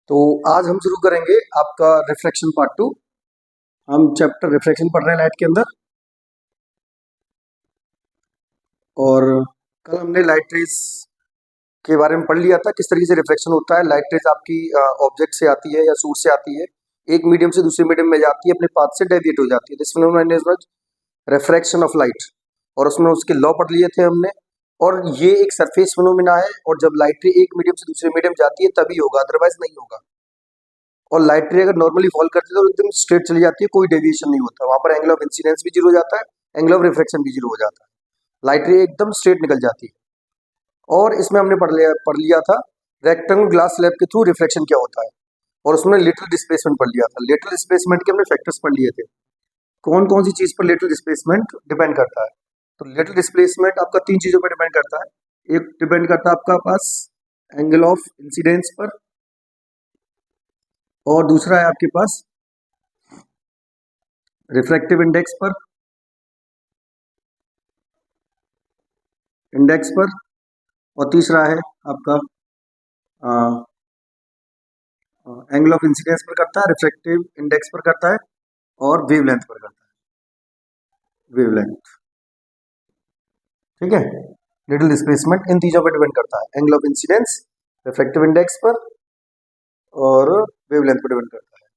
तो आज हम शुरू करेंगे आपका रिफ्लेक्शन पार्ट 2। हम चैप्टर रिफ्लेक्शन पढ़ रहे हैं लाइट के अंदर। और कल हमने लाइट रेज के बारे में पढ़ लिया था, किस तरीके से रिफ्लेक्शन होता है। लाइट रेज आपकी ऑब्जेक्ट से आती है या सोर्स से आती है, एक मीडियम से दूसरे मीडियम में जाती है, अपने पाथ से डेविएट हो जाती है। This phenomenon is not refraction of light. और उसमें उसके लॉ पढ़ लिए थे हमने। और ये एक सरफेस फिनोमेना है, और जब लाइट रे एक मीडियम से दूसरे मीडियम जाती है तभी होगा, अदरवाइज नहीं होगा। और लाइट रे अगर नॉर्मली फॉल करती है तो एकदम स्ट्रेट चली जाती है, कोई डेविएशन नहीं होता। वहां पर एंगल ऑफ इंसिडेंस भी जीरो हो जाता है, एंगल ऑफ रिफ्रैक्शन भी जीरो हो जाता है। लाइट रे एकदम स्ट्रेट निकल जाती है। और इसमें हमने पढ़ लिया था रेक्टेंगल ग्लास स्लैब के थ्रू रिफ्लेक्शन क्या होता है। और उसमें लेटरल डिस्प्लेसमेंट पढ़ लिया था। लेटरल डिस्प्लेसमेंट के हमने फैक्टर्स पढ़ लिए थे, कौन कौन सी चीज पर लेटरल डिस्प्लेसमेंट डिपेंड करता है। तो लेटरल डिस्प्लेसमेंट आपका तीन चीजों पर डिपेंड करता है। एक डिपेंड करता है आपका पास एंगल ऑफ इंसिडेंस पर, और दूसरा है आपके पास रिफ्रैक्टिव इंडेक्स पर, और तीसरा है आपका एंगल ऑफ इंसिडेंस पर करता है, रिफ्रैक्टिव इंडेक्स पर करता है, और वेवलेंथ पर करता है, वेवलेंथ। ठीक है, लिटिल डिस्प्लेसमेंट इन तीनों पर डिपेंड करता है, angle of incidence, refractive index पर, और वेवलेंथ पर डिपेंड करता है।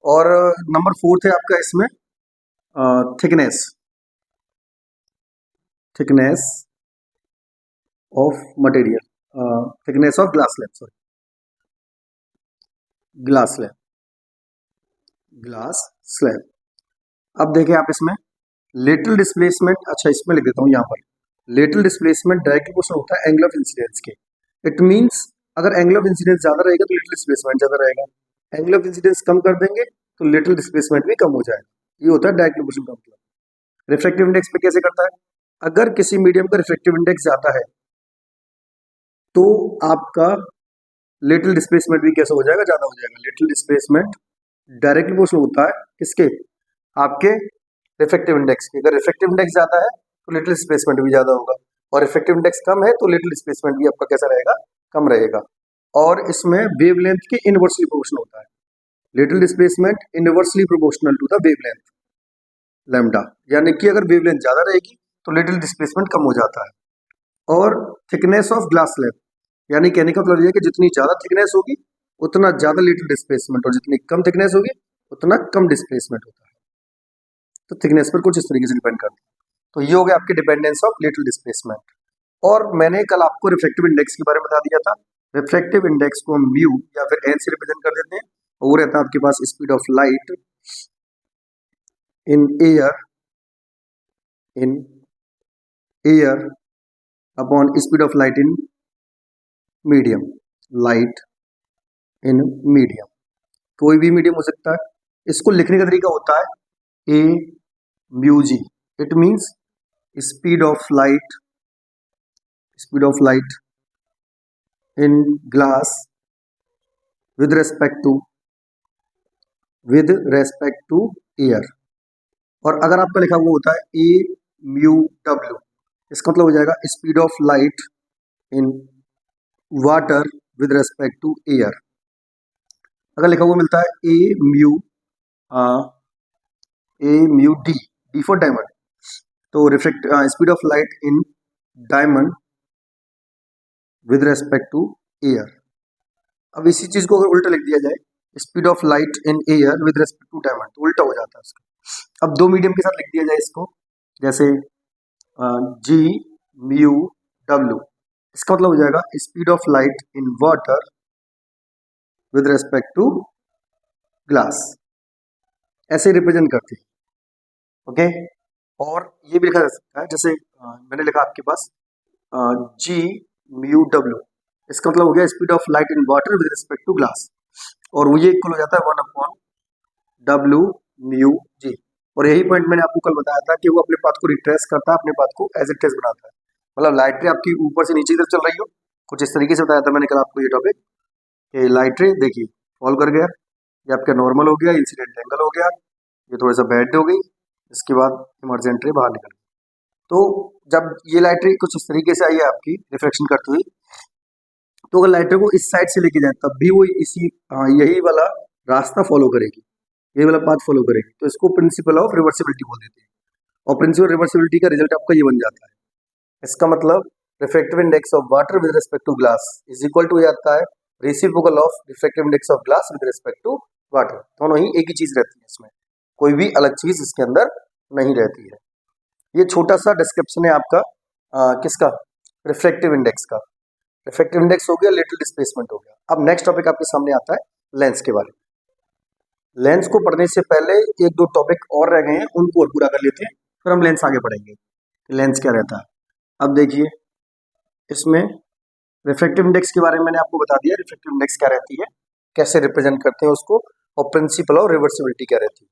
और नंबर 4 है आपका इसमें thickness of material, thickness of glass slab, sorry glass slab. अब देखिए आप इसमें लेटरल डिस्प्लेसमेंट, अच्छा इसमें लिख देता हूँ यहाँ पर। लेटरल डिस्प्लेसमेंट डायरेक्ट प्रोपोर्शनल होता है एंगल ऑफ इंसिडेंस के। इट मींस अगर एंगल ऑफ इंसिडेंस ज्यादा रहेगा तो लेटरल डिस्प्लेसमेंट ज्यादा रहेगा, एंगल ऑफ इंसिडेंस कम कर देंगे तो लेटरल डिस्प्लेसमेंट भी कम हो जाएगा। ये होता है डायरेक्ट प्रोपोर्शनल का मतलब। रिफ्रैक्टिव इंडेक्स पे कैसे करता है, अगर किसी मीडियम का रिफ्रैक्टिव इंडेक्स ज्यादा है तो आपका लेटरल डिस्प्लेसमेंट भी कैसा हो जाएगा, ज्यादा हो जाएगा। लेटरल डिस्प्लेसमेंट डायरेक्ट प्रोपोर्शनल होता है किसके, आपके रिफ्रैक्टिव इंडेक्स के। अगर रिफ्रैक्टिव इंडेक्स ज्यादा है तो लेटरल डिस्प्लेसमेंट भी ज्यादा होगा, और रिफ्रैक्टिव इंडेक्स कम है तो लेटरल डिस्प्लेसमेंट भी आपका कैसा रहेगा, कम रहेगा। और इसमें वेवलेंथ के इनवर्सली प्रोपोर्शनल होता है। Lateral displacement inversely proportional to the wavelength lambda, यानी कि अगर वेवलेंथ ज्यादा रहेगी तो लेटरल डिस्प्लेसमेंट कम हो जाता है। और थिकनेस ऑफ ग्लास स्लैब, यानी कहने का मतलब ये है कि जितनी ज्यादा थिकनेस होगी उतना ज्यादा लेटरल डिस्प्लेसमेंट, और जितनी कम थिकनेस होगी उतना कम डिस्प्लेसमेंट होता है। तो थिकनेस पर कुछ इस तरीके से डिपेंड करता है। तो ये हो गया आपके डिपेंडेंस ऑफ लेटरल डिस्प्लेसमेंट। और मैंने कल आपको रिफ्रैक्टिव इंडेक्स के बारे में बता दिया था। रिफ्रैक्टिव इंडेक्स को हम म्यू या फिर एन से रिप्रेजेंट कर देते हैं, और वो रहता है आपके पास speed of light in air upon speed of light in medium, light in medium. कोई भी मीडियम हो सकता है। इसको लिखने का तरीका होता है a mu g. It means speed of light in glass with respect to air। और अगर आपका लिखा हुआ होता है ए म्यू डब्ल्यू, इसका मतलब हो जाएगा speed of light in water with respect to air. अगर लिखा हुआ मिलता है a mu d for diamond, तो reflect speed of light in diamond with respect to air. अब इसी चीज को अगर उल्टा लिख दिया जाए, speed of light in air with respect to diamond, तो उल्टा हो जाता है उसका। अब दो मीडियम के साथ लिख दिया जाए इसको, जैसे जी म्यू डब्ल्यू, इसका मतलब हो जाएगा speed of light in water with respect to glass. ऐसे रिप्रेजेंट करते हैं, ओके। और ये भी लिखा जा सकता है, जैसे मैंने लिखा आपके पास जी म्यू डब्ल्यू, इसका मतलब हो गया speed of light in water with respect to glass, और वो ये इक्वल हो जाता है 1/W म्यू जी। और यही पॉइंट मैंने आपको कल बताया था कि वो अपने पाथ को रिट्रेस करता है, अपने पाथ को एज इट इज बनाता है। मतलब लाइट रे आपकी ऊपर से नीचे की तरफ चल रही हो, कुछ इस तरीके से बताया था मैंने कल आपको ये टॉपिक, कि लाइट रे देखिए फॉल कर गया, ये आपका नॉर्मल हो गया, इंसिडेंट एंगल हो गया, ये थोड़ा सा बेड हो गई, इसके बाद इमरजेंट रे बाहर निकल गई। तो जब ये लाइट रे कुछ इस तरीके से आई है आपकी रिफ्लेक्शन करती हुई, तो अगर लाइटर को इस साइड से लेके जाए तब भी वो इसी यही वाला रास्ता फॉलो करेगी, यही वाला पाथ फॉलो करेगी। तो इसको प्रिंसिपल ऑफ रिवर्सिबिलिटी बोल देते हैं। और प्रिंसिपल रिवर्सिबिलिटी का रिजल्ट आपका ये बन जाता है। इसका मतलब refractive index of water with respect to glass is equal to जाता है reciprocal of refractive index of glass with respect to water. दोनों ही एक ही चीज रहती है, इसमें कोई भी अलग चीज इसके अंदर नहीं रहती है। ये छोटा सा डिस्क्रिप्शन है आपका किसका, रिफ्रैक्टिव इंडेक्स का। रिफ्रैक्टिव इंडेक्स हो गया, लिटिल डिस्प्लेसमेंट हो गया। अब नेक्स्ट टॉपिक आपके सामने आता है लेंस के बारे में। लेंस को पढ़ने से पहले एक दो टॉपिक और रह गए हैं, उनको और पूरा कर लेते हैं, फिर हम लेंस आगे पढ़ेंगे। लेंस क्या रहता है, अब देखिए इसमें रिफ्रैक्टिव इंडेक्स के बारे में मैंने आपको बता दिया, रिफ्रैक्टिव इंडेक्स क्या रहती है, कैसे रिप्रेजेंट करते हैं उसको, और प्रिंसिपल ऑफ रिवर्सिबिलिटी क्या रहती है।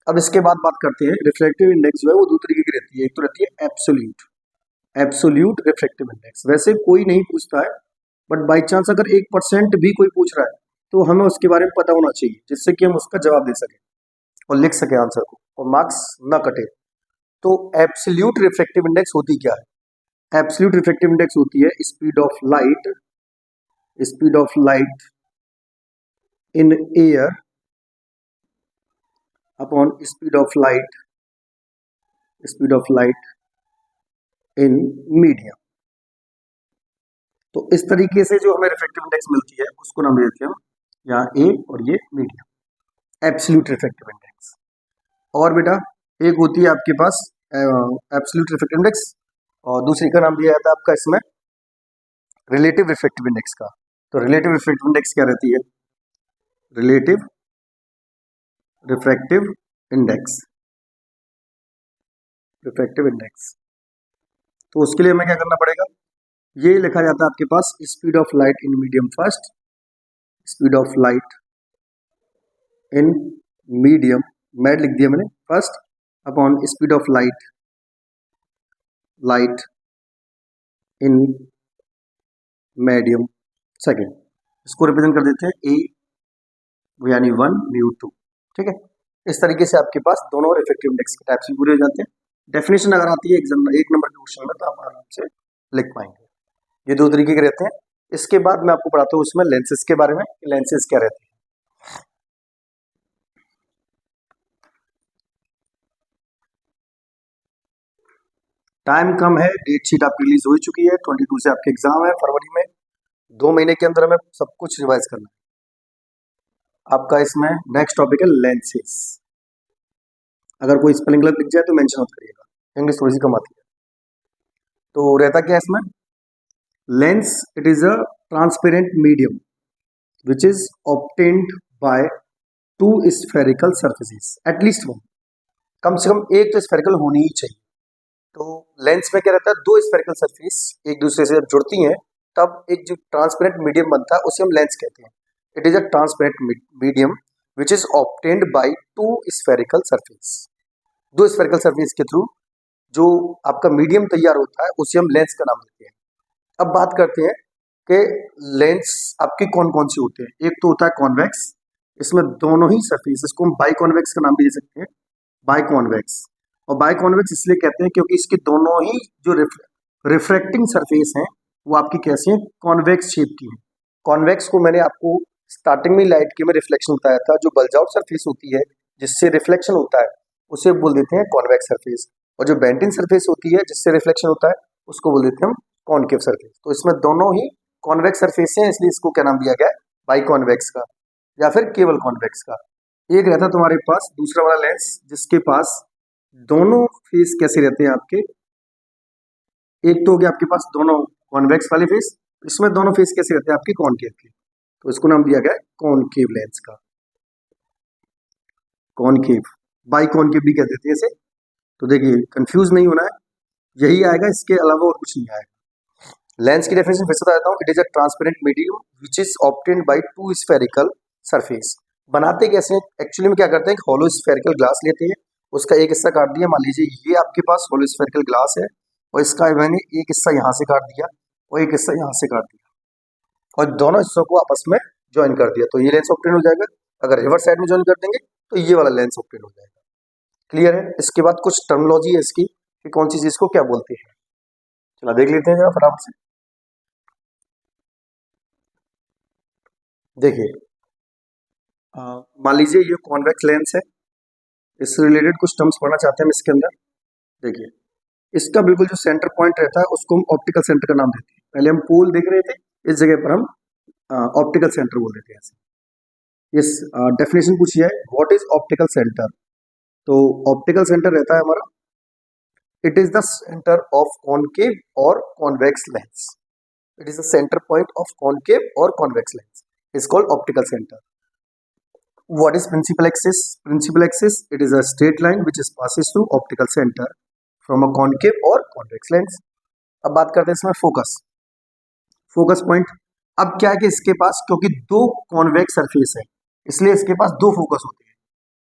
अब इसके बाद बात करते हैं रिफ्रैक्टिव इंडेक्स जो है वो दो तरीके की रहती है। एक तो रहती है एब्सोल्यूट रिफ्रैक्टिव इंडेक्स। वैसे कोई नहीं पूछता है, बट बाई चांस अगर 1% भी कोई पूछ रहा है तो हमें उसके बारे में पता होना चाहिए, जिससे कि हम उसका जवाब दे सकें और लिख सकें आंसर को और मार्क्स ना कटे। तो एब्सोल्यूट रिफ्रैक्टिव इंडेक्स होती क्या है? एब्सोल्यूट रिफ्रैक्टिव इंडेक्स होती है speed of light in air upon speed of light in medium. तो इस तरीके से जो हमें रिफ्रैक्टिव इंडेक्स मिलती है उसको नाम देते हैं यहाँ ए और ये मीडियम, एब्सोल्यूट रिफ्रैक्टिव इंडेक्स। और बेटा एक होती है आपके पास एब्सोल्यूट रिफ्रैक्टिव इंडेक्स और दूसरी का नाम दिया जाता है आपका इसमें रिलेटिव रिफ्रैक्टिव इंडेक्स का। तो रिलेटिव रिफ्रैक्टिव इंडेक्स क्या रहती है? Relative refractive index. तो उसके लिए हमें क्या करना पड़ेगा, ये लिखा जाता है आपके पास speed of light in medium first, speed of light in medium, मैड लिख दिया मैंने first, upon speed of light in medium second. इसको रिप्रेजेंट कर देते हैं ए यानी 1 म्यू 2। ठीक है, इस तरीके से आपके पास दोनों रिफ्रैक्टिव इंडेक्स के टाइप्स भी पूरे हो जाते हैं। डेफिनेशन अगर आती है एग्जाम में 1 नंबर के क्वेश्चन में तो आप आराम से लिख पाएंगे। ये दो तरीके के रहते हैं। इसके बाद मैं आपको पढ़ाता हूँ उसमें लेंसेज के बारे में, लेंसेज क्या रहते हैं। टाइम कम है, डेट शीट आपकी रिलीज हो चुकी है, 22 से आपके एग्जाम है फरवरी में। 2 महीने के अंदर हमें सब कुछ रिवाइज करना है। आपका इसमें नेक्स्ट टॉपिक है लेंसेज। अगर कोई स्पेलिंग गलत लिख जाए तो मेंशन मत करिएगा, इंग्लिश थोड़ी सी कम आती है। तो रहता क्या है इसमें, lens it is a transparent medium which is obtained by 2 spherical surfaces, at least 1, कम से कम एक तो स्फेरिकल होनी ही चाहिए। तो लेंस में क्या रहता है, 2 स्फेरिकल सरफेस एक दूसरे से जब जुड़ती हैं तब एक जो ट्रांसपेरेंट मीडियम बनता है उसे हम लेंस कहते हैं। It is a transparent medium which is obtained by 2 spherical surface. 2 spherical surface के थ्रू जो आपका मीडियम तैयार होता है उसे हम लेंस का नाम देते हैं। अब बात करते हैं कि लेंस आपके कौन कौन से होते हैं। एक तो होता है कॉन्वेक्स, इसमें दोनों ही सरफेस, इसको हम बाई कॉन्वेक्स का नाम भी दे सकते हैं, बाई कॉन्वेक्स। और बाई कॉन्वेक्स इसलिए कहते हैं क्योंकि इसके दोनों ही जो रिफ्रैक्टिंग सरफेस हैं वो आपकी कैसी हैं, कॉन्वेक्स शेप की हैं। कॉन्वेक्स को मैंने आपको स्टार्टिंग में लाइट के में रिफ्लेक्शन बताया था, जो बल्ज आउट सरफेस होती है जिससे रिफ्लेक्शन होता है उसे बोल देते हैं कॉन्वेक्स सरफेस, और जो बेंटिंग सरफेस होती है जिससे रिफ्लेक्शन होता है उसको बोल देते हैं हम कॉनकेव सरफेस। तो इसमें दोनों ही कॉन्वेक्स सरफेस हैं, इसलिए इसको क्या नाम दिया गया है, बाई कॉन्वेक्स का या फिर केवल कॉन्वेक्स का। एक रहता है तुम्हारे पास दूसरा वाला लेंस जिसके पास दोनों फेस कैसे रहते हैं आपके, एक तो हो गया आपके पास दोनों कॉन्वेक्स वाले फेस, इसमें दोनों फेस कैसे रहते हैं आपके कॉनकेव के, तो इसको नाम दिया गया है कॉनकेव लेंस का, कॉनकेव, बाई कॉनकेव भी कह देते हैं इसे। तो देखिए कंफ्यूज नहीं होना है, यही आएगा, इसके अलावा और कुछ नहीं आएगा। लेंस की डेफिनेशन फिर से बता देता हूँ, it is a transparent medium which is obtained by 2 spherical surface. बनाते कैसे हैं, एक्चुअली में क्या करते हैं, हॉलो स्फेरिकल ग्लास लेते हैं, उसका एक हिस्सा काट दिया, मान लीजिए ये आपके पास हॉलो स्फेरिकल ग्लास है और इसका मैंने एक हिस्सा यहाँ से काट दिया और एक हिस्सा यहाँ से काट दिया और दोनों हिस्सों को आपस में ज्वाइन कर दिया, तो ये लेंस ऑब्टेन हो जाएगा। अगर रिवर्स साइड में ज्वाइन कर देंगे तो ये वाला लेंस ऑब्टेन हो जाएगा। क्लियर है। इसके बाद कुछ टर्मिनोलॉजी है इसकी कि कौन सी चीज को क्या बोलते हैं, चला देख लेते हैं जरा फटाफट से। देखिए, मान लीजिए ये कॉन्वेक्स लेंस है, इससे रिलेटेड कुछ टर्म्स पढ़ना चाहते हैं हम इसके अंदर। देखिए, इसका बिल्कुल जो सेंटर पॉइंट रहता है उसको हम ऑप्टिकल सेंटर का नाम देते हैं। पहले हम पोल देख रहे थे, इस जगह पर हम ऑप्टिकल सेंटर बोल देते हैं ऐसे। इस डेफिनेशन पूछी है, व्हाट इज ऑप्टिकल सेंटर। तो ऑप्टिकल सेंटर रहता है हमारा, it is the centre of concave or convex lens. It is the centre point of concave or convex lens, is called optical centre. What is principal axis? Principal axis, it is a straight line which is passes through optical center from a concave or convex lens. अब बात करते हैं इसमें focus, focus point. अब क्या है कि इसके पास क्योंकि दो कॉन्वेक्स सरफेस है, इसलिए इसके पास दो फोकस होते हैं,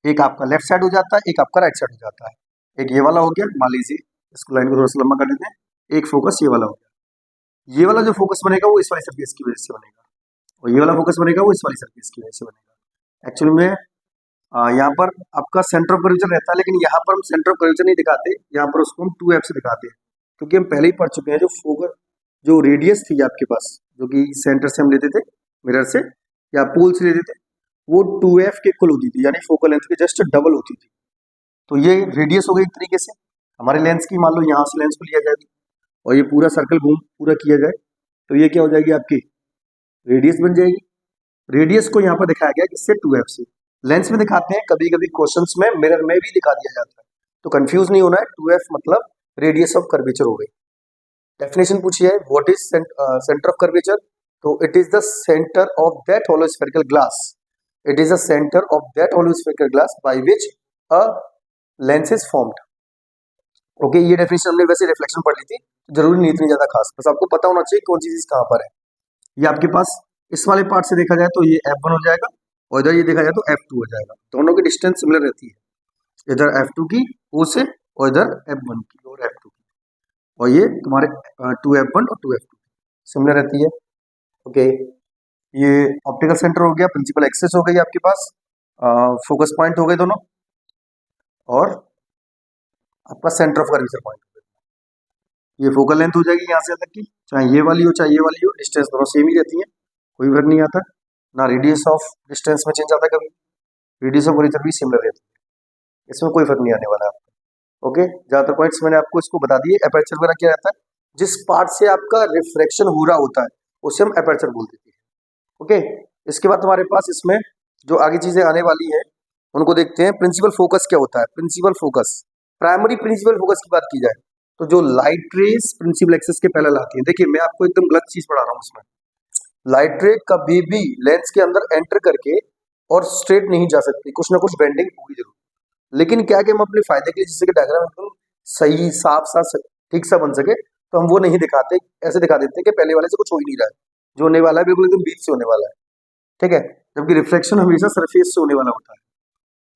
एक आपका लेफ्ट साइड हो जाता है, एक आपका राइट साइड हो जाता है। एक ये वाला हो गया, मान लीजिए इसको लाइन को थोड़ा सा लंबा कर देते हैं, एक फोकस ये वाला हो गया। ये वाला जो फोकस बनेगा वो इस वाली सरफेस की वजह से बनेगा, और ये वाला फोकस बनेगा वो इस वाली सरफेस की वजह से बनेगा। एक्चुअली में यहाँ पर आपका सेंटर ऑफ कर्वेचर रहता है, लेकिन यहाँ पर हम सेंटर ऑफ कर्वेचर नहीं दिखाते, यहाँ पर उसको हम 2f से दिखाते हैं, क्योंकि हम पहले ही पढ़ चुके हैं जो फोकस जो रेडियस थी आपके पास, जो कि सेंटर से हम लेते थे, मिरर से या पोल से लेते थे, वो 2f के इक्वल होती थी, यानी फोकल लेंथ के जस्ट डबल होती थी। तो ये रेडियस हो गई एक तरीके से हमारे लेंस की। मान लो यहाँ से लेंस को लिया जाए और ये पूरा सर्कल घूम पूरा किया जाए, तो ये क्या हो जाएगी आपकी रेडियस बन जाएगी। रेडियस को यहाँ पर दिखाया गया किससे, 2f से। लेंस में दिखाते हैं, कभी कभी क्वेश्चंस में मिरर में भी दिखा दिया जाता है, तो कंफ्यूज नहीं होना है। 2f मतलब रेडियस ऑफ कर्वेचर हो गई। डेफिनेशन पूछी है, what is centre of curvature. तो it is the centre of that hollow spherical glass, it is the centre of that hollow spherical glass by which a lens is formed. Okay, ये definition हमने वैसे reflection पढ़ ली थी, जरूरी नहीं इतनी ज्यादा खास, बस आपको पता होना चाहिए कौन सी चीज कहाँ पर है। ये आपके पास इस वाले पार्ट से देखा जाए तो ये f1 हो जाएगा, और इधर ये देखा जाए तो f2 हो जाएगा। दोनों की डिस्टेंस सिमिलर रहती है, इधर f2 की O से और इधर f1 की और f2 की, और ये तुम्हारे 2f1 और 2f2 सिमिलर रहती है। ओके, ये ऑप्टिकल सेंटर हो गया, प्रिंसिपल एक्सिस हो गई आपके पास, फोकस पॉइंट हो गए दोनों, और आपका सेंटर ऑफ कर्वेचर पॉइंट हो गया। ये फोकल लेंथ हो जाएगी यहाँ से तक की, चाहे ये वाली हो चाहे ये वाली हो, डिस्टेंस दोनों सेम ही रहती है, कोई फर्क नहीं आता ना। रेडियस ऑफ डिस्टेंस में चेंज आता है, कभी रेडियस ऑफ कर्वेचर भी सिमिलर रहती है, इसमें कोई फर्क नहीं आने वाला आपको। ओके, ज्यादातर पॉइंट्स मैंने आपको इसको बता दिए। एपर्चर वगैरह क्या रहता है, जिस पार्ट से आपका रिफ्रैक्शन हो रहा होता है उसे हम एपर्चर बोल देते हैं। ओके, इसके बाद तुम्हारे पास इसमें जो आगे चीजें आने वाली हैं उनको देखते हैं। प्रिंसिपल फोकस क्या होता है, principal focus, primary principal focus की बात की जाए तो जो लाइट रेज प्रिंसिपल एक्सिस के पहले लाती है। देखिए, मैं आपको एकदम गलत चीज पढ़ा रहा हूँ इसमें, लाइट रे कभी भी लेंस के अंदर एंटर करके और स्ट्रेट नहीं जा सकती, कुछ ना कुछ बेंडिंग होगी जरूर। लेकिन क्या कि हम अपने फायदे के लिए, जिससे कि डायग्राम एकदम सही साफ साफ ठीक सा बन सके, तो हम वो नहीं दिखाते, ऐसे दिखा देते हैं कि पहले वाले से कुछ हो ही नहीं रहा है, जो होने वाला है बिल्कुल एकदम बीच से होने वाला है, ठीक है। जबकि रिफ्लेक्शन हमेशा सरफेस से होने वाला होता है,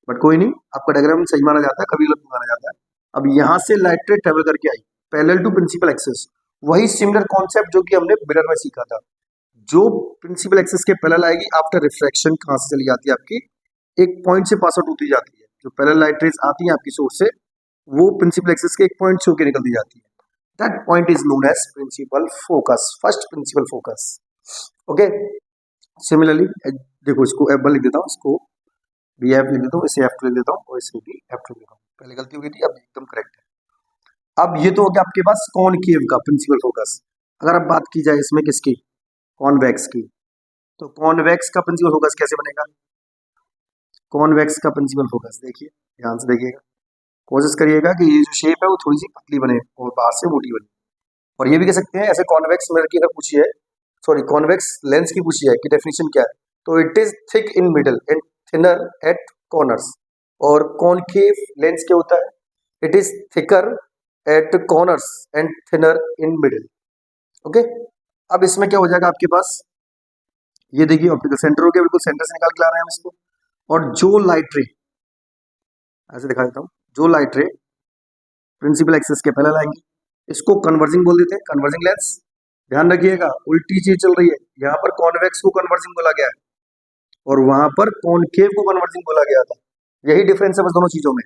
बट कोई नहीं, आपका डायग्राम सही माना जाता है, कभी गलत माना जाता है। अब यहाँ से लाइट रे ट्रेवल करके आई पैरेलल टू प्रिंसिपल एक्सिस, वही सिमिलर कॉन्सेप्ट जो कि हमने मिरर में सीखा था। जो प्रिंसिपल एक्सिस के पैरेलल आएगी आफ्टर रिफ्रैक्शन कहाँ से चली जाती है आपकी, एक पॉइंट से पास आउट होती जाती है। जो पैरेलल लाइट रेज आती है आपकी सोर्स से, वो प्रिंसिपल एक्सिस के एक पॉइंट से होकर निकलती जाती है। That point is known as principal focus, first principal focus. Okay, similarly देखो, इसको F1 लिख देता हूँ, इसको भी F लिख देता हूँ, इसे F2 लिख देता हूँ, और इसे भी F2 लिख देता हूँ। पहले गलती हो गई थी, अब एकदम करेक्ट है। अब ये तो हो गया आपके पास कॉनकेव का प्रिंसिपल फोकस। अगर अब बात की जाए इसमें किसकी, कॉन्वेक्स की, तो कॉन्वेक्स का प्रिंसिपल फोकस कैसे बनेगा। कॉन्वेक्स का प्रिंसिपल फोकस देखिए, ध्यान से देखिएगा, कोशिश करिएगा कि ये जो शेप है वो थोड़ी सी पतली बने और बाहर से मोटी बने। और ये भी कह सकते हैं ऐसे, कॉन्वेक्स मिरर की अगर पूछी है, सॉरी कॉन्वेक्स लेंस की पूछी है कि डेफिनेशन क्या है, तो it is thick in middle and thinner eight corners. और कॉनकेव लेंस क्या होता है, it is thicker at corners and thinner in middle. Okay, अब इसमें क्या हो जाएगा आपके पास, ये देखिए ऑप्टिकल सेंटर हो गया, बिल्कुल सेंटर से निकाल के ला रहे हैं हम इसको। और जो लाइट रे, ऐसे दिखा देता हूँ, जो लाइट रे प्रिंसिपल एक्सिस के पहले लाएंगे, इसको कन्वर्जिंग बोल देते हैं, कन्वर्जिंग लेंस। ध्यान रखिएगा, उल्टी चीज चल रही है, यहाँ पर कॉन्वेक्स को कन्वर्जिंग बोला गया है और वहां पर कॉनकेव को कन्वर्जिंग बोला गया था। यही डिफरेंस है बस दोनों चीजों में।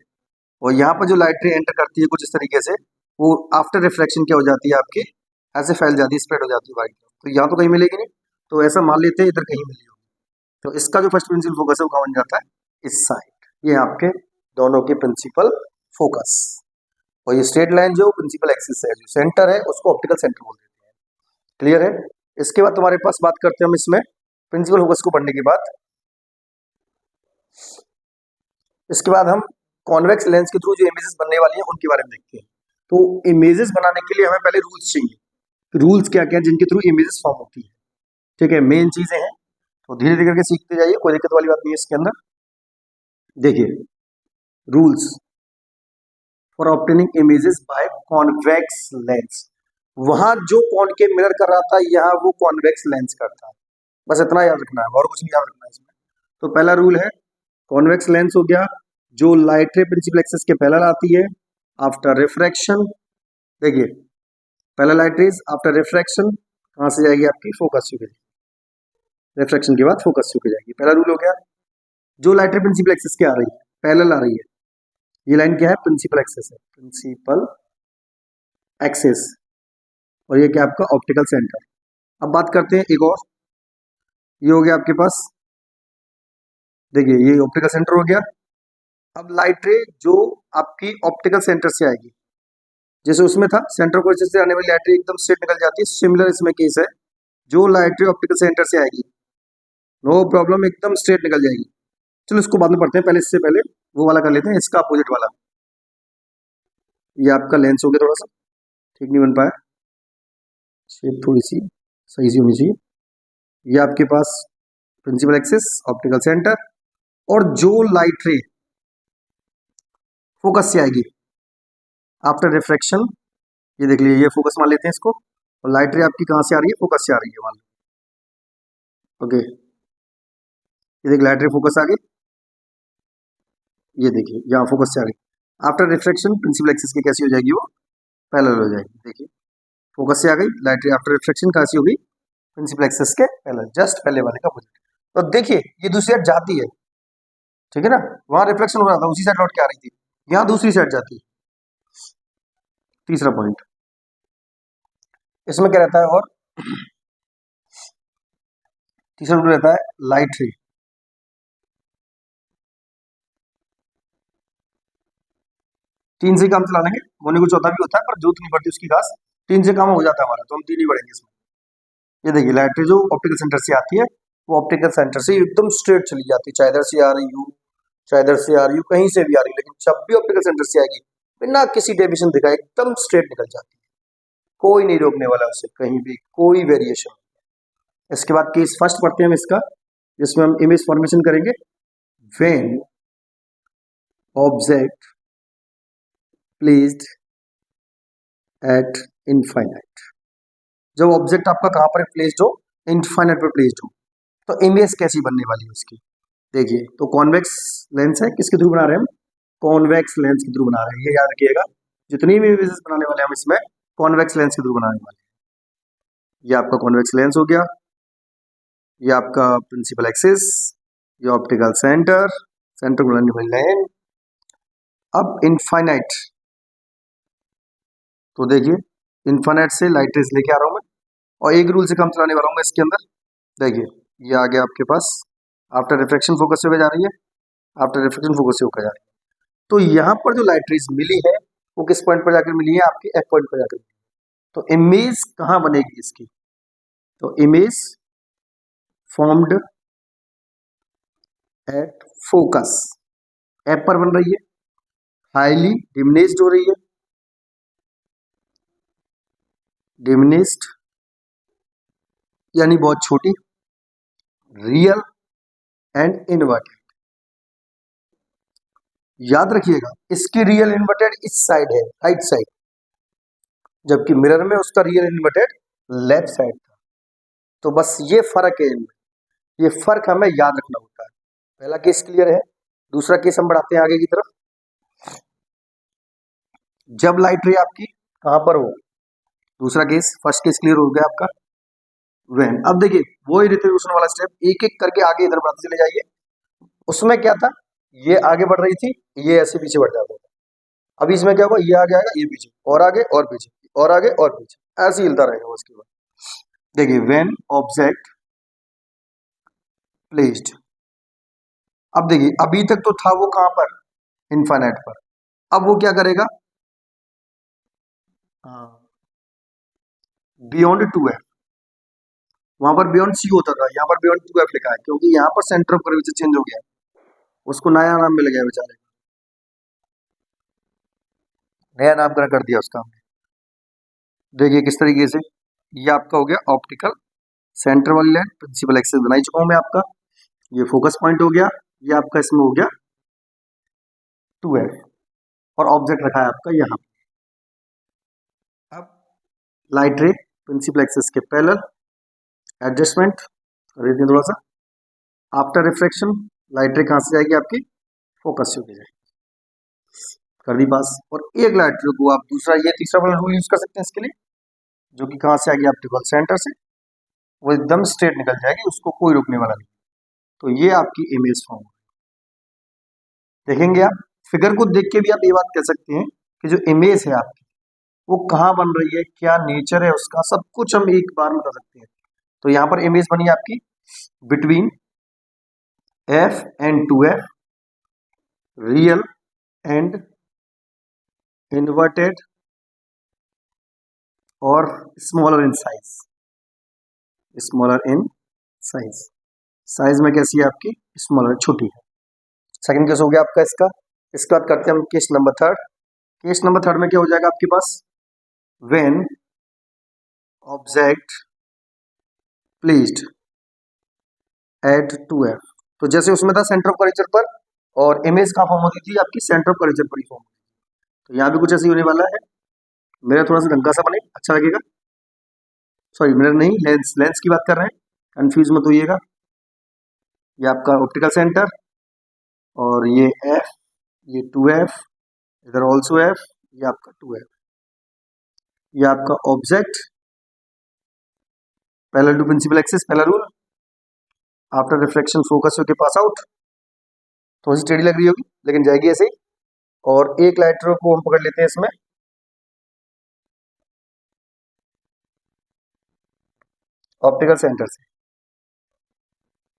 और यहाँ पर जो लाइट रे एंटर करती है कुछ इस तरीके से, वो आफ्टर रिफ्लेक्शन क्या हो जाती है आपकी, ऐसे फैल जाती है, स्प्रेड हो जाती है वाइट। तो यहाँ तो कहीं मिलेगी नहीं, तो ऐसा मान लेते हैं इधर कहीं मिली होगी। तो इसका जो फर्स्ट प्रिंसिपल फोकस है वो कहाँ बन जाता है, इस साइड। ये आपके दोनों के प्रिंसिपल फोकस। और ये स्ट्रेट लाइन जो प्रिंसिपल एक्सिस है, जो सेंटर है उसको ऑप्टिकल सेंटर बोल देते हैं। क्लियर है। इसके बाद तुम्हारे पास बात करते हैं हम इसमें प्रिंसिपल फोकस को पढ़ने के बाद, इसके बाद हम कॉन्वेक्स लेंस के थ्रू जो इमेजेस बनने वाली हैं उनके बारे में देखते हैं। तो इमेजेस बनाने के लिए हमें पहले रूल्स चाहिए। रूल्स क्या क्या जिनके थ्रू इमेजेस फॉर्म होती है, ठीक है, मेन चीजें हैं। तो धीरे धीरे करके सीखते जाइए, कोई दिक्कत वाली बात नहीं है इसके अंदर। देखिए, rules for obtaining images by convex lens. वहां जो कॉन के मिरर कर रहा था, यहाँ वो कॉन्वेक्स लेंस करता है। बस इतना याद रखना है और कुछ नहीं याद रखना है इसमें। तो पहला रूल है, कॉन्वेक्स लेंस हो गया जो लाइट रे प्रिंसिपल एक्सिस के पैरेलल आती है आफ्टर रिफ्रैक्शन। देखिए, पहला लाइट रेज आफ्टर रिफ्रैक्शन कहां से जाएगी, आपकी फोकस टू। रिफ्रैक्शन के बाद फोकस टू जाएगी। पहला रूल हो गया। जो लाइट रे प्रिंसिपल एक्सिस के आ रही है, पैरेलल आ रही है, ये लाइन क्या है, प्रिंसिपल एक्सिस है, प्रिंसिपल एक्सिस। और ये क्या आपका ऑप्टिकल सेंटर। अब बात करते हैं एक और, ये हो गया आपके पास, देखिए ये ऑप्टिकल सेंटर हो गया। अब लाइट रे जो आपकी ऑप्टिकल सेंटर से आएगी, जैसे उसमें था सेंटर को से आने वाली लाइट रे एकदम स्ट्रेट निकल जाती है, सिमिलर इसमें केस है। जो लाइट रे ऑप्टिकल सेंटर से आएगी, नो प्रॉब्लम, एकदम स्ट्रेट निकल जाएगी। चलो इसको बाद में पढ़ते हैं, पहले इससे पहले वो वाला कर लेते हैं, इसका अपोजिट वाला। ये आपका लेंस हो गया, थोड़ा सा ठीक नहीं बन पाया, शेप थोड़ी सी सही सी होनी चाहिए। ये आपके पास प्रिंसिपल एक्सिस, ऑप्टिकल सेंटर, और जो लाइट रे फोकस से आएगी आफ्टर रिफ्रैक्शन, ये देख लीजिए, ये फोकस मान लेते हैं इसको। और लाइट रे आपकी कहां से आ रही है, फोकस से आ रही है, मान लो। ओके, ये देख लाइट रे फोकस आ गई, ये देखिए यहाँ फोकस से आ गई। आफ्टर रिफ्रैक्शन प्रिंसिपल एक्सिस की कैसी हो जाएगी, वो पैरेलल हो जाएगी। देखिए फोकस से आ गई लाइट रे, आफ्टर रिफ्रैक्शन कैसी होगी, प्रिंसिपल एक्सिस के पैरेलल, जस्ट पहले वाले का अपोजिट। तो देखिए ये दूसरी साइड जाती है, ठीक है ना, वहां रिफ्लेक्शन हो रहा था, उसी साइड लौट के आ रही थी, यहाँ दूसरी साइड जाती है। तीसरा पॉइंट इसमें क्या रहता है, और तीसरा रूल रहता है लाइट रे तीन से काम चला लेंगे, होने को चौथा भी होता है पर जरूरत नहीं पड़ती उसकी खास, तीन से काम हो जाता है हमारा, तो हम तीन ही बढ़ेंगे इसमें। ये देखिए लाइट रे जो ऑप्टिकल सेंटर से आती है, वो ऑप्टिकल सेंटर से एकदम स्ट्रेट चली जाती है, चाहे इधर से आ रही हो, चाहे इधर से आ रही हो, कहीं से भी आ रही है, लेकिन जब भी ऑप्टिकल सेंटर से आएगी बिना किसी डेविएशन दिखाए एकदम स्ट्रेट निकल जाती है, कोई नहीं रोकने वाला उसे, कहीं भी कोई वेरिएशन। इसके बाद केस फर्स्ट पढ़ते हैं हम इसका, जिसमें हम इमेज फॉर्मेशन करेंगे। When object placed eight infinite, जब ऑब्जेक्ट आपका कहां पर प्लेस्ड हो, इनफाइनाइट पर प्लेस्ड हो, तो इमेज कैसी बनने वाली है उसकी। देखिए, तो कॉन्वेक्स लेंस है, किसके थ्रू बना रहे हैं हम, कॉन्वेक्स लेंस के थ्रू बना रहे हैं, ये याद रखिएगा। जितनी भी इमेजेस बनाने वाले हैं हम इसमें कॉन्वेक्स लेंस के थ्रू बनाने वाले हैं। ये आपका कॉन्वेक्स लेंस हो गया, ये आपका प्रिंसिपल एक्सिस, ये ऑप्टिकल सेंटर, सेंटर को बनाने वाली लाइन। अब इनफाइनाइट, तो देखिए इनफाइनाइट से लाइट रेस लेके आ रहा हूं मैं, और एक रूल से काम चलाने वाला हूं मैं इसके अंदर। देखिए ये आ गया आपके पास, आफ्टर रिफ्लेक्शन फोकस से होकर जा रही है, आफ्टर रिफ्लेक्शन फोकस से होकर जा रही है। तो यहाँ पर जो लाइट रेस मिली है वो किस पॉइंट पर जाकर मिली है, आपके एफ पॉइंट पर जाकर मिली है। तो इमेज कहां बनेगी इसकी, तो image formed at focus, F पर बन रही है, हाईली डिमिनिश्ड हो रही है, डिमिनिश्ड यानी बहुत छोटी, रियल एंड इनवर्टेड। याद रखिएगा इसकी रियल इन्वर्टेड इस साइड है, राइट साइड, जबकि मिरर में उसका रियल इन्वर्टेड लेफ्ट साइड था। तो बस ये फर्क है इनमें, ये फर्क हमें याद रखना होता है। पहला केस क्लियर है, दूसरा केस हम बढ़ाते हैं आगे की तरफ। जब लाइट रे आपकी कहां पर हो, दूसरा केस, फर्स्ट केस क्लियर हो गया आपका। व्हेन, अब देखिए वही रिट्रीब्यूशन वाला स्टेप, एक एक करके आगे इधर बढ़ते चले जाइए। उसमें क्या था, ये आगे बढ़ रही थी, ये ऐसे पीछे बढ़ जाता था। अभी इसमें क्या होगा, ये आगे आएगा, ये पीछे, और आगे और पीछे, और आगे और पीछे, ऐसे ही हिलता रहेगा उसके बाद। देखिए व्हेन ऑब्जेक्ट प्लेस्ड। अब देखिए अभी तक तो था वो कहां पर, इनफाइनाइट पर, अब वो क्या करेगा, बियॉन्ड 2f। वहां पर बियॉन्ड सी होता था, यहाँ पर बियॉन्ड 2f लिखा है क्योंकि यहाँ पर सेंटर ऑफ कर्वेचर चेंज हो गया, उसको नया नाम मिल गया बेचारे, नया नामकरण कर दिया उसका हमने। देखिए किस तरीके से, ये आपका हो गया ऑप्टिकल सेंटर वाली लाइन, प्रिंसिपल एक्सिस बना ही चुका हूं मैं आपका, ये फोकस पॉइंट हो गया, ये आपका इसमें हो गया 2f, और ऑब्जेक्ट रखा है आपका यहाँ। अब लाइट रे प्रिंसिपल एक्सिस के पैरेलल, एडजस्टमेंट कर देते हैं थोड़ा सा। आफ्टर रिफ्रैक्शन लाइट रे कहां से जाएगी आपकी, फोकस से होके जाएगी, कर दी पास। और एक लाइट रे को आप दूसरा, ये तीसरा वाला रूल यूज कर सकते हैं इसके लिए, जो कि कहां से आएगी ऑप्टिकल सेंटर से, वो एकदम स्ट्रेट निकल जाएगी, उसको कोई रोकने वाला नहीं। तो ये आपकी इमेज फॉर्म देखेंगे आप, फिगर को देख के भी आप ये बात कह सकते हैं कि जो इमेज है आपकी वो कहाँ बन रही है, क्या नेचर है उसका, सब कुछ हम एक बार में बता सकते हैं। तो यहाँ पर इमेज बनी आपकी between f and 2f, real and inverted और smaller in size, smaller in size, size में कैसी है आपकी, स्मॉलर छोटी है। सेकंड केस हो गया आपका इसका। इसके बाद करते हैं हम case number third. Case number third में क्या हो जाएगा आपके पास, when object placed at 2f। तो जैसे उसमें था सेंटर ऑफ कर्वेचर पर, और इमेज कहाँ फॉर्म होती थी आपकी, सेंटर ऑफ कर्वेचर पर ही फॉर्म होती थी। तो यहाँ भी कुछ ऐसे होने वाला है, मेरा थोड़ा सा ढंगा सा बने, अच्छा लगेगा। सॉरी मिरर नहीं, लेंस, लेंस की बात कर रहे हैं, कंफ्यूज मत होइएगा। ये आपका ऑप्टिकल सेंटर, और ये f, ये 2f, इधर ऑल्सो f, ये आपका 2f, ये आपका object parallel to principal axis, पहला रूल। आफ्टर रिफ्लेक्शन फोकस होके पास आउट, थोड़ी सी टेढ़ी लग रही होगी लेकिन जाएगी ऐसे ही। और एक लाइट रे को हम पकड़ लेते हैं इसमें, ऑप्टिकल सेंटर से,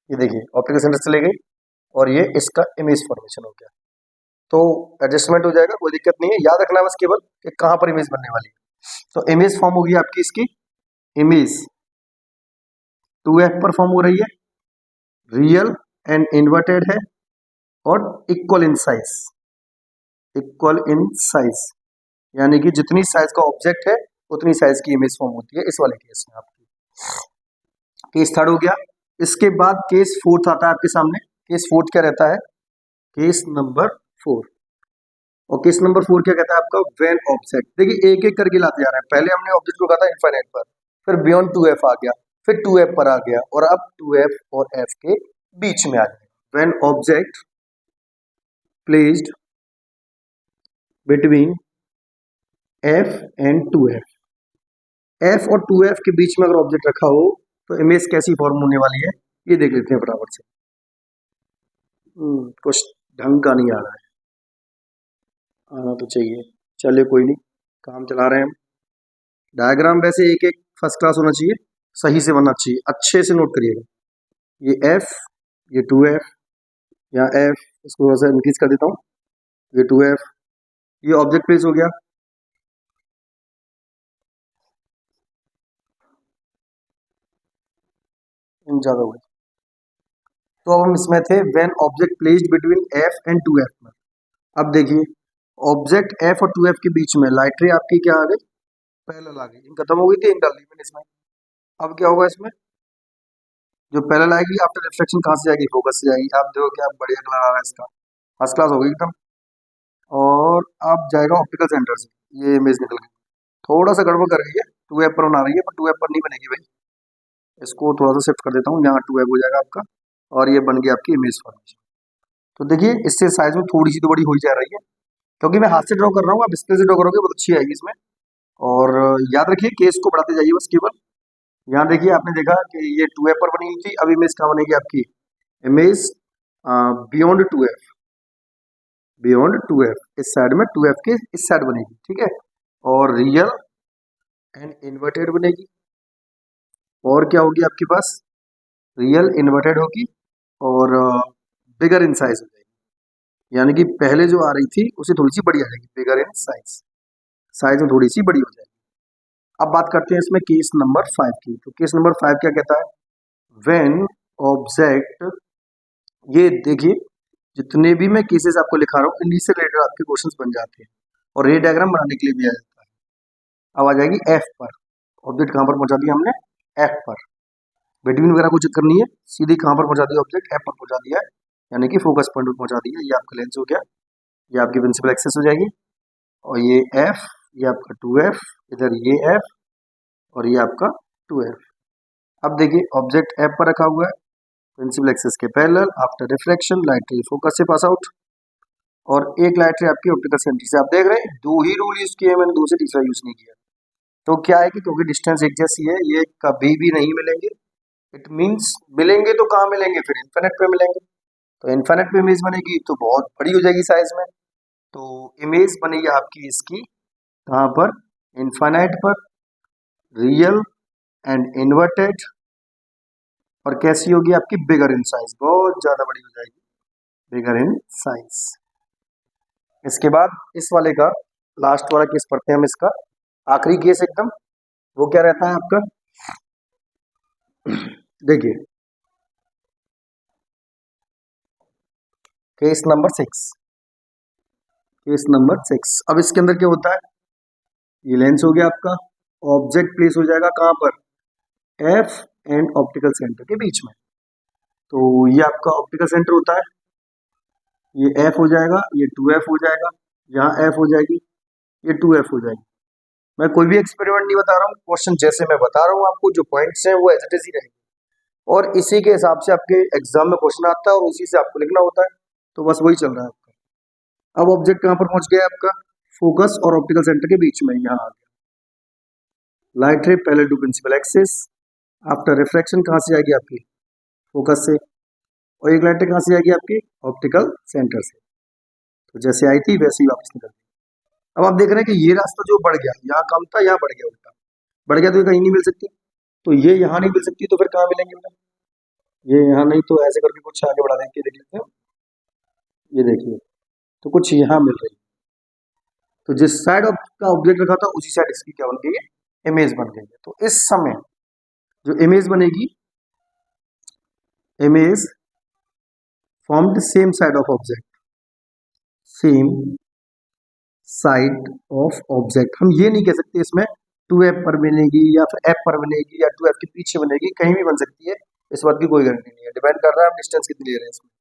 ये देखिए ऑप्टिकल सेंटर से ले गई, और ये इसका इमेज फॉर्मेशन हो गया। तो एडजस्टमेंट हो जाएगा, कोई दिक्कत नहीं है, याद रखना बस केवल कि कहाँ पर इमेज बनने वाली है। तो इमेज फॉर्म होगी आपकी, इसकी इमेज 2f पर फॉर्म हो रही है, रियल एंड इन्वर्टेड है, और equal in size, equal in size, यानी कि जितनी साइज का ऑब्जेक्ट है उतनी साइज की इमेज फॉर्म होती है इस वाले केस में आपकी। केस थर्ड हो गया। इसके बाद केस फोर्थ आता है आपके सामने। केस फोर्थ क्या रहता है, केस नंबर 4। और केस नंबर 4 क्या कहता है आपका, व्हेन ऑब्जेक्ट, देखिए एक एक करके लाते जा रहे हैं, पहले हमने ऑब्जेक्ट को कहा था इनफाइनाइट पर, फिर बियॉन्ड 2f आ गया, फिर 2f पर आ गया, और अब 2f और f के बीच में आ गया। When object placed between f and 2f, f और 2f के बीच में अगर ऑब्जेक्ट रखा हो तो इमेज कैसी फॉर्म होने वाली है, ये देख लेते हैं बराबर से। कुछ ढंग का नहीं आ रहा है, आना तो चाहिए, चलिए कोई नहीं, काम चला रहे हैं हम। डायग्राम वैसे एक एक फर्स्ट क्लास होना चाहिए, सही से बनना चाहिए, अच्छे से नोट करिएगा। ये f, ये 2f, यहाँ f, इसको थोड़ा सा इंक्रीज कर देता हूँ, ये 2f, ये ऑब्जेक्ट प्लेस हो गया, ज्यादा हो गया। तो अब हम इसमें थे when object placed between f and 2f में। अब देखिए ऑब्जेक्ट f और 2f के बीच में लाइट रे आपकी क्या आ गई, पैरेलल आ गई, इन खत्म हो गई थी, इन डाल दी मैंने इसमें। अब क्या होगा इसमें, जो पैरेलल आएगी आफ्टर रिफ्लेक्शन कहाँ से जाएगी, फोकस से जाएगी। आप देखो क्या बढ़िया कलर आ रहा है इसका, फर्स्ट क्लास हो गई एकदम। और अब जाएगा ऑप्टिकल सेंटर से, ये इमेज निकल गई, थोड़ा सा गड़बड़ कर गई है, 2f पर बना रही है, पर 2f पर नहीं बनेगी भाई, इसको थोड़ा सा शिफ्ट कर देता हूँ, यहाँ 2f हो जाएगा आपका, और ये बन गया आपकी इमेज फॉर्मेशन। तो देखिए इससे साइज में थोड़ी सी तो बड़ी हो ही जा रही है, क्योंकि मैं हाथ से ड्रॉ कर रहा हूँ, आप डिस्प्ले से ड्रॉ करोगे बहुत अच्छी आएगी इसमें। और याद रखिए केस को बढ़ाते जाइए बस केवल। यहाँ देखिए आपने देखा कि ये 2f पर बनी हुई थी, अब इमेज कहाँ बनेगी आपकी, image beyond 2f, beyond 2f, इस साइड में 2f के इस साइड बनेगी, ठीक है। और रियल एंड इन्वर्टेड बनेगी, और क्या होगी आपके पास, रियल इन्वर्टेड होगी, और बिगर इन साइज हो जाएगी, यानी कि पहले जो आ रही थी उससे थोड़ी सी बड़ी आ जाएगी, बिगर इन साइज, साइज में थोड़ी सी बड़ी हो जाएगी। अब बात करते हैं इसमें केस नंबर 5 की। तो केस नंबर 5 क्या कहता है, व्हेन ऑब्जेक्ट, ये देखिए जितने भी मैं केसेस आपको लिखा रहा हूँ इन्हीं से रिलेटेड आपके क्वेश्चंस बन जाते हैं और रे डायग्राम बनाने के लिए भी आ जाता है। अब आ जाएगी एफ पर, ऑब्जेक्ट कहाँ पर पहुंचा दिया हमने, एफ पर, बिटवीन वगैरह कुछ चक्कर नहीं है, सीधे कहाँ पर पहुंचा दिया, ऑब्जेक्ट एफ पर पहुंचा दिया है, यानी कि फोकस पॉइंट पर पहुंचा दिया। ये आपका लेंस हो गया, ये आपकी प्रिंसिपल एक्सेस हो जाएगी, और ये एफ, ये आपका 2f, इधर ये एफ और ये आपका 2f। अब देखिए ऑब्जेक्ट एफ पर रखा हुआ है, प्रिंसिपल एक्सेस के पैरेलल, आफ्टर रिफ्लेक्शन लाइट रे फोकस से पास आउट, और एक लाइट रे आपकी ऑप्टिकल सेंटर से। आप देख रहे हैं दो ही रूल यूज किए, मैंने दूसरे तीसरा यूज नहीं किया। तो क्या है कि क्योंकि डिस्टेंस एक जैसी है, ये कभी भी नहीं मिलेंगे। इट मीन्स मिलेंगे तो कहाँ मिलेंगे, फिर इन्फिनिट पे मिलेंगे। तो इन्फिनिट पे इमेज बनेगी तो बहुत बड़ी हो जाएगी साइज में, तो इमेज बनेगी आपकी इसकी कहाँ पर, इन्फिनिट पर, रियल एंड इन्वर्टेड, और कैसी होगी आपकी, बिगर इन साइज, बहुत ज्यादा बड़ी हो जाएगी, बिगर इन साइज। इसके बाद इस वाले का लास्ट वाला केस पढ़ते हैं हम, इसका आखिरी केस एकदम, वो क्या रहता है आपका, देखिए केस नंबर 6, केस नंबर 6। अब इसके अंदर क्या होता है, ये लेंस हो गया आपका, ऑब्जेक्ट प्लेस हो जाएगा कहाँ पर, एफ एंड ऑप्टिकल सेंटर के बीच में। तो ये आपका ऑप्टिकल सेंटर होता है, ये एफ हो जाएगा, ये 2f हो जाएगा, यहाँ एफ हो जाएगी, ये 2f हो जाएगी। मैं कोई भी एक्सपेरिमेंट नहीं बता रहा हूँ, क्वेश्चन जैसे मैं बता रहा हूँ आपको, जो पॉइंट्स हैं वो एज इट इज ही रहेंगे, और इसी के हिसाब से आपके एग्जाम में क्वेश्चन आता है और उसी से आपको लिखना होता है। तो बस वही चल रहा है आपका। अब ऑब्जेक्ट कहाँ पर पहुंच गया आपका, फोकस और ऑप्टिकल सेंटर के बीच में, यहाँ आ गया। Light ray parallel to principal axis, after refraction कहाँ से आएगी आपकी, फोकस से, और एक लाइट रे कहाँ से आएगी आपकी, ऑप्टिकल सेंटर से। तो जैसे आई थी वैसे ही वापस निकल गई। अब आप देख रहे हैं कि ये रास्ता जो बढ़ गया, यहाँ कम था यहाँ बढ़ गया, उल्टा बढ़ गया, तो ये कहीं नहीं मिल सकती, तो ये यहाँ नहीं मिल सकती, तो फिर कहाँ मिलेंगे बेटा, ये यहाँ नहीं, तो ऐसे करके कुछ आगे बढ़ा देंगे, देख लेते हैं, ये देखिए तो कुछ यहाँ मिल रही है। तो जिस साइड का ऑब्जेक्ट रखा था उसी साइड इसकी क्या बन गई है, इमेज बन गई है। तो इस समय जो इमेज बनेगी, image from the same side of object, same side of object, हम ये नहीं कह सकते इसमें 2f पर बनेगी या फिर f पर बनेगी या 2f के पीछे बनेगी, कहीं भी बन सकती है, इस बात की कोई गारंटी नहीं है, डिपेंड कर रहा है हम डिस्टेंस कितनी ले रहे हैं इसमें।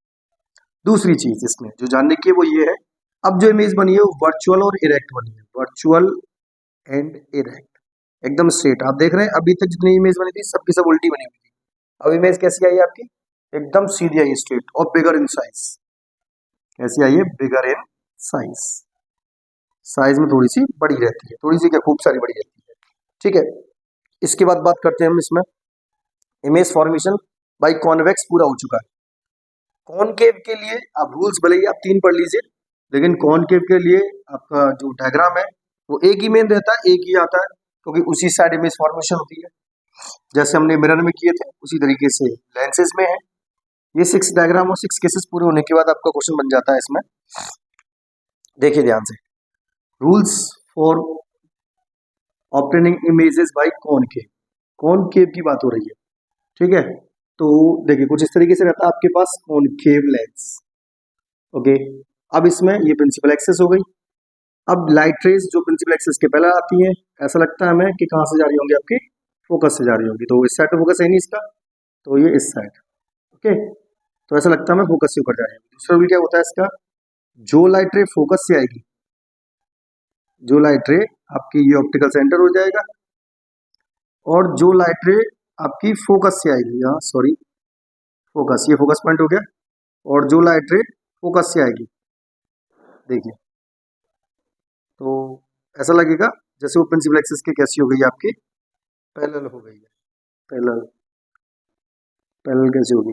दूसरी चीज इसमें जो जानने की है वो ये है, अब जो इमेज बनी है वो वर्चुअल और इरेक्ट बनी है, वर्चुअल एंड इरेक्ट, एकदम स्ट्रेट। आप देख रहे हैं अभी तक जितनी इमेज बनी थी सबकी सब उल्टी बनी हुई थी, अब इमेज कैसी आई आपकी, एकदम सीधी आई, स्ट्रेट, और बिगर इन साइज। कैसी आई है, बिगर इन साइज, साइज में थोड़ी सी बड़ी रहती है, थोड़ी सी क्या, खूब सारी बड़ी रहती है, ठीक है। इसके बाद बात करते हैं हम इसमें, इमेज फॉर्मेशन बाय कॉन्वेक्स पूरा हो चुका है। कॉनकेव के लिए आप रूल्स भले ही आप 3 पढ़ लीजिए, लेकिन कॉनकेव के लिए आपका जो डायग्राम है वो एक ही मेन रहता है, एक ही आता है, क्योंकि उसी साइड इमेज फॉर्मेशन होती है, जैसे हमने मिरर में किए थे उसी तरीके से लेंसेज में है। ये 6 डायग्राम और 6 केसेस पूरे होने के बाद आपका क्वेश्चन बन जाता है इसमें। देखिए ध्यान से, rules for obtaining images bye concave, concave की बात हो रही है, ठीक है। तो देखिए कुछ इस तरीके से रहता है आपके पास कॉनकेव लेंस, ओके। अब इसमें ये प्रिंसिपल एक्सेस हो गई, अब लाइट रेज जो प्रिंसिपल एक्सेस के पहले आती है, ऐसा लगता है हमें कि कहाँ से जा रही होंगी, आपकी फोकस से जा रही होंगी, तो इस साइड पे फोकस है नहीं इसका, तो ये इस साइड, ओके, तो ऐसा लगता है हमें फोकस से ऊपर जा रही है। दूसरा रूल क्या होता है इसका, जो लाइट रे फोकस से आएगी, जो लाइट रे आपकी ये ऑप्टिकल सेंटर हो जाएगा, और जो लाइट रे आपकी फोकस से आएगी, यहाँ सॉरी फोकस, ये फोकस पॉइंट हो गया, और जो लाइट रे फोकस से आएगी, देखिए तो ऐसा लगेगा जैसे वो प्रिंसिपल एक्सिस की कैसी हो गई आपकी, पैरेलल हो गई है, पैरेलल, पैरेलल कैसी होगी,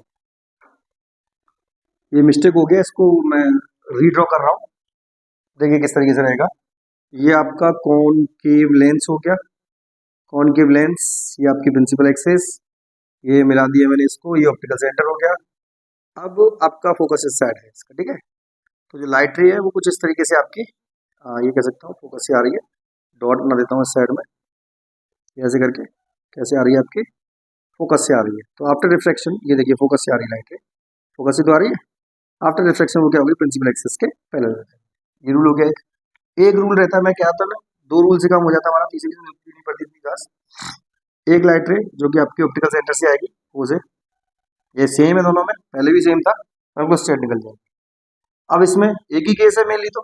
ये मिस्टेक हो गया, इसको मैं रीड्रॉ कर रहा हूँ, देखिए किस तरीके से रहेगा। ये आपका कॉनकेव लेंस हो गया, कॉनकेव लेंस, ये आपकी प्रिंसिपल एक्सिस, ये मिला दिया मैंने इसको, ये ऑप्टिकल सेंटर हो गया, अब आपका फोकस इस साइड है इसका, ठीक है। तो जो लाइट रे है वो कुछ इस तरीके से आपकी ये कह सकता हूँ फोकस से आ रही है। डॉट बना देता हूँ इस साइड में, ऐसे करके कैसे आ रही है आपकी, फोकस से आ रही है। तो आफ्टर रिफ्लेक्शन ये देखिए फोकस से आ रही है लाइट रे, फोकस से तो आ रही है। आफ्टर रिफ्लेक्शन वो क्या होगी, प्रिंसिपल एक्सिस के पैरेलल। ये रूल हो गया एक रूल रहता है, मैं क्या होता है ना, दो रूल से काम हो जाता है हमारा, तीसरी से नहीं पड़ती इतनी खास। एक लाइट रे जो कि आपके ऑप्टिकल सेंटर से आएगी वो से, ये सेम है दोनों में, पहले भी सेम था, बिल्कुल स्ट्रेट निकल जाएगी। अब इसमें एक ही केस है मेनली, तो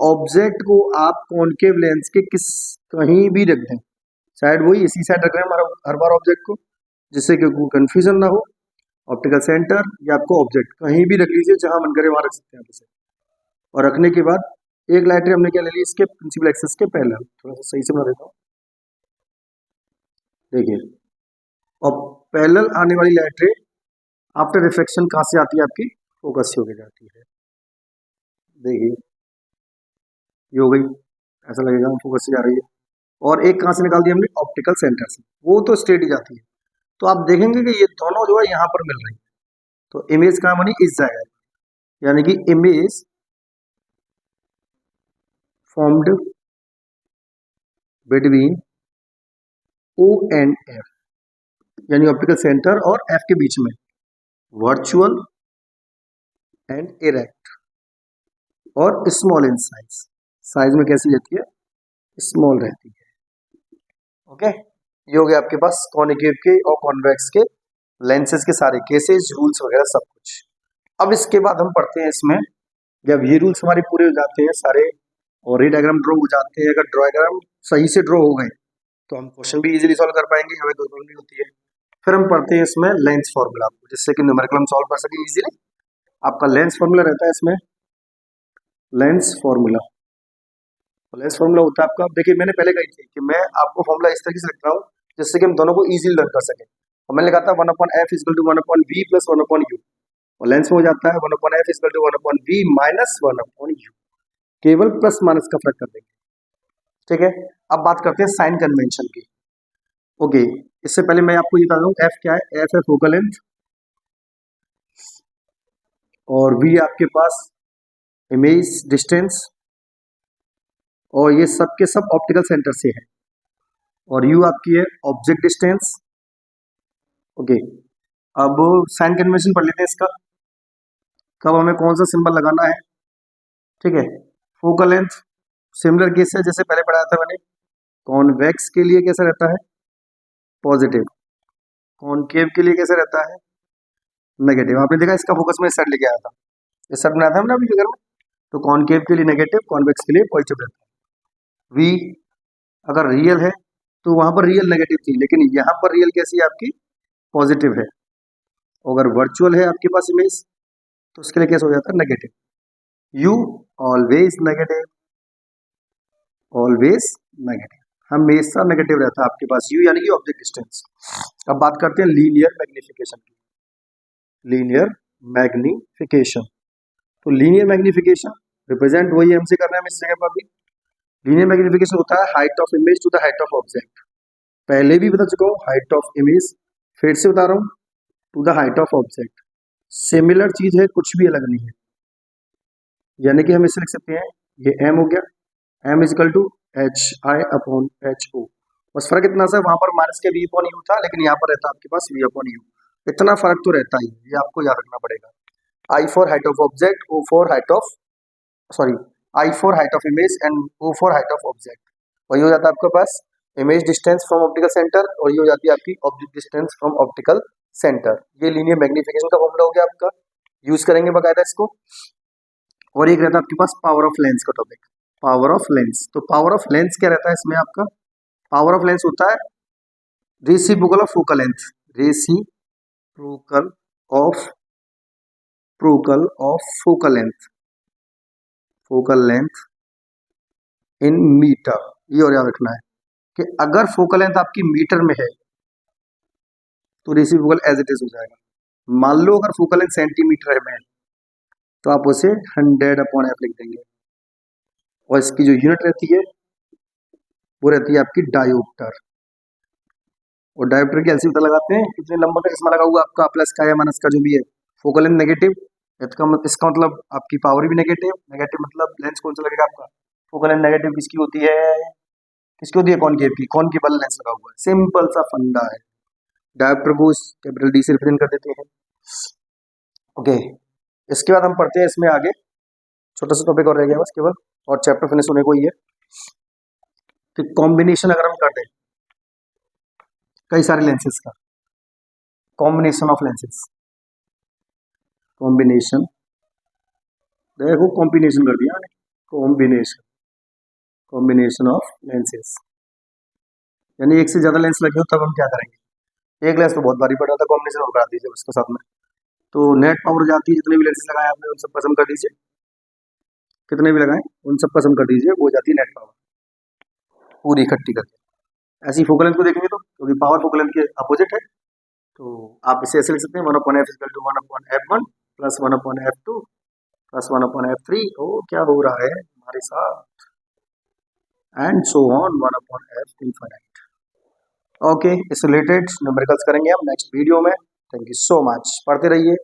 ऑब्जेक्ट को आप कॉनकेव लेंस के किस कहीं भी रख दें, साइड वही इसी साइड रख रहे हैं हमारा हर बार ऑब्जेक्ट को, जिससे कि कोई कंफ्यूजन ना हो। ऑप्टिकल सेंटर या आपको ऑब्जेक्ट कहीं भी रख लीजिए, जहां मन करे वहां रख सकते हैं आप इसे। और रखने के बाद एक लाइट रे हमने क्या ले ली, इसके प्रिंसिपल एक्सिस के पैरेलल, थोड़ा सा सही से बना देता हूँ, देखिए। और पैरेलल आने वाली लाइट रे आफ्टर रिफ्लेक्शन कहाँ से आती है आपकी, फोकस से होकर जाती है, देखिए ये हो गई, ऐसा लगेगा फोकस से जा रही है। और एक कहाँ से निकाल दिया हमने, ऑप्टिकल सेंटर से, वो तो स्ट्रेट ही जाती है। तो आप देखेंगे कि ये दोनों जो है यहाँ पर मिल रही है, तो इमेज कहाँ बनी, इस जगह, यानी कि image formed between O and F, यानी ऑप्टिकल सेंटर और एफ के बीच में, वर्चुअल एंड इरेक्ट और स्मॉल इन साइज, साइज में कैसी रहती है, स्मॉल रहती है। ओके, ये हो गया आपके पास कॉनिकेव के और कॉन्वेक्स के लेंसेज के सारे केसेस, रूल्स वगैरह सब कुछ। अब इसके बाद हम पढ़ते हैं इसमें, जब ये रूल्स हमारे पूरे हो जाते हैं सारे और रे डायग्राम ड्रॉ हो जाते हैं, अगर डायग्राम सही से ड्रॉ हो गए तो हम क्वेश्चन भी इजीली सॉल्व कर पाएंगे, हमें कोई प्रॉब्लम नहीं होती है। फिर हम पढ़ते हैं इसमें लेंस फॉर्मूला, जिससे कि न्यूमेरिकल हम सॉल्व कर सके इजीली। आपका लेंस फॉर्मूला रहता है इसमें, लेंस फॉर्मूला, लेंस फॉर्मूला होता है आपका, देखिए मैंने पहले कही थी कि मैं आपको फॉर्मूला इस तरीके से लिख रहा हूँ जिससे कि हम दोनों को इजीली लर्न कर सके। और मैंने लिखा था 1/f equal to 1/v plus 1/u, और लेंस में हो जाता है 1/f equal to 1/v minus 1/u, केवल प्लस माइनस का फर्क कर देंगे, ठीक है। अब बात करते हैं साइन कन्वेंशन की। ओके, इससे पहले मैं आपको ये बता दूं एफ क्या है, एफ है फोकल लेंथ, और वी आपके पास इमेज डिस्टेंस, और ये सब के सब ऑप्टिकल सेंटर से है, और यू आपकी है ऑब्जेक्ट डिस्टेंस। ओके, अब साइन कन्वेंशन पढ़ लेते हैं इसका, कब हमें कौन सा सिंबल लगाना है, ठीक है। फोकल लेंथ सिमिलर केस है जैसे पहले पढ़ाया था मैंने, कॉन्वेक्स के लिए कैसा रहता है, पॉजिटिव, कॉनकेव के लिए कैसा रहता है, नेगेटिव। आपने देखा इसका फोकस में इस साइड लेके आया था, इस साइड बनाया था हमने अभी फिगर में, तो कॉनकेव के लिए नेगेटिव, कॉन्वेक्स के लिए पॉजिटिव रहता है। वी अगर रियल है तो वहां पर रियल नेगेटिव थी, लेकिन यहाँ पर रियल कैसी है आपकी, पॉजिटिव है। अगर वर्चुअल है आपके पास इमेज तो उसके लिए कैसा हो जाता है, negative. You always negative, always negative, हमेशा नेगेटिव रहता है आपके पास यू, यानी कि ऑब्जेक्ट डिस्टेंस। अब बात करते हैं लीनियर मैग्निफिकेशन की, लीनियर मैग्निफिकेशन। तो लीनियर मैग्निफिकेशन रिप्रेजेंट वही हमसे करना है इस जगह पर भी। लीनियर मैग्निफिकेशन होता है height of image to the height of object, पहले भी बता चुका हूँ हाइट ऑफ इमेज, फिर से बता रहा हूँ to the height of object, similar चीज है, कुछ भी अलग नहीं है। यानी कि हम इसे लिख सकते हैं, ये m हो गया, m equal to H I upon H O, बस फर्क इतना सा वहां पर माइनस के v अपॉन यू था, लेकिन यहाँ पर रहता है आपके पास v अपॉन यू, इतना फर्क तो रहता ही है, ये आपको याद रखना पड़ेगा। I for height of object, O for height of, sorry, I for height of image and O for height of object. और ये हो जाता है आपके पास image distance from optical centre, और ये हो जाती है आपकी object distance from optical centre. ये लीनियर मैग्निफिकेशन का फॉर्मूला हो गया आपका, यूज करेंगे बकायदा इसको। और एक रहता है आपके पास पावर ऑफ लेंस का टॉपिक, पावर ऑफ लेंस। तो पावर ऑफ लेंस क्या रहता है इसमें आपका, पावर ऑफ लेंस होता है reciprocal of focal length, reciprocal of focal of focal length, focal length in metre. ये और याद रखना है कि अगर फोकल लेंथ आपकी मीटर में है तो रेसिप्रोकल एज इट इज हो जाएगा। मान लो अगर फोकल लेंथ सेंटीमीटर में है तो आप उसे 100/f लिख देंगे, और इसकी जो यूनिट रहती है वो रहती है आपकी डायोप्टर। और डायोप्टर की एलसीएम पता लगाते हैं, कितने नंबर का चश्मा लगा हुआ आपका, प्लस का या माइनस का जो भी है, फोकल लेंथ नेगेटिव, इसका मतलब आपकी पावर भी नेगेटिव, नेगेटिव मतलब लेंस कौन सा लगेगा आपका, फोकल लेंथ नेगेटिव किसकी होती है, किसकी होती है, कॉनकेव की, कॉनकेव वाला लेंस लगा हुआ है, सिंपल सा फंडा है। डायोप्टर को कैपिटल डी से रिप्रेजेंट कर देते हैं। ओके, इसके बाद हम पढ़ते हैं इसमें आगे, छोटा सा टॉपिक और रह गया बस केवल, और चैप्टर फिनिश होने को ही है। कि कॉम्बिनेशन अगर हम कर दें कई सारे लेंसेज का, कॉम्बिनेशन ऑफ लेंसेज, कॉम्बिनेशन, देखो कॉम्बिनेशन कर दिया, कॉम्बिनेशन, कॉम्बिनेशन ऑफ लेंसेज, यानी एक से ज्यादा लेंस लगे हो तब हम क्या करेंगे, एक लेंस तो बहुत भारी पड़ रहा था, कॉम्बिनेशन और करा दीजिए उसके साथ में, तो नेट पावर जाती है, जितने भी लेंसेज लगाए आपने उन सब का सम कर दीजिए, कितने भी लगाए उन सब का सम कर दीजिए, वो हो जाती है नेट पावर पूरी इकट्ठी करके। ऐसी फोकल लेंथ को देखेंगे तो, क्योंकि पावर फोकल लेंथ के अपोजिट है, तो आप इसे ऐसे लिख सकते हैं 1/f equal to 1/f1 plus 1/f2 plus 1/f3। ओ क्या हो रहा है हमारे साथ, and so on 1/f infinite. Okay, इस रिलेटेड न्यूमेरिकल्स करेंगे हम नेक्स्ट वीडियो में। थैंक यू सो मच, पढ़ते रहिए।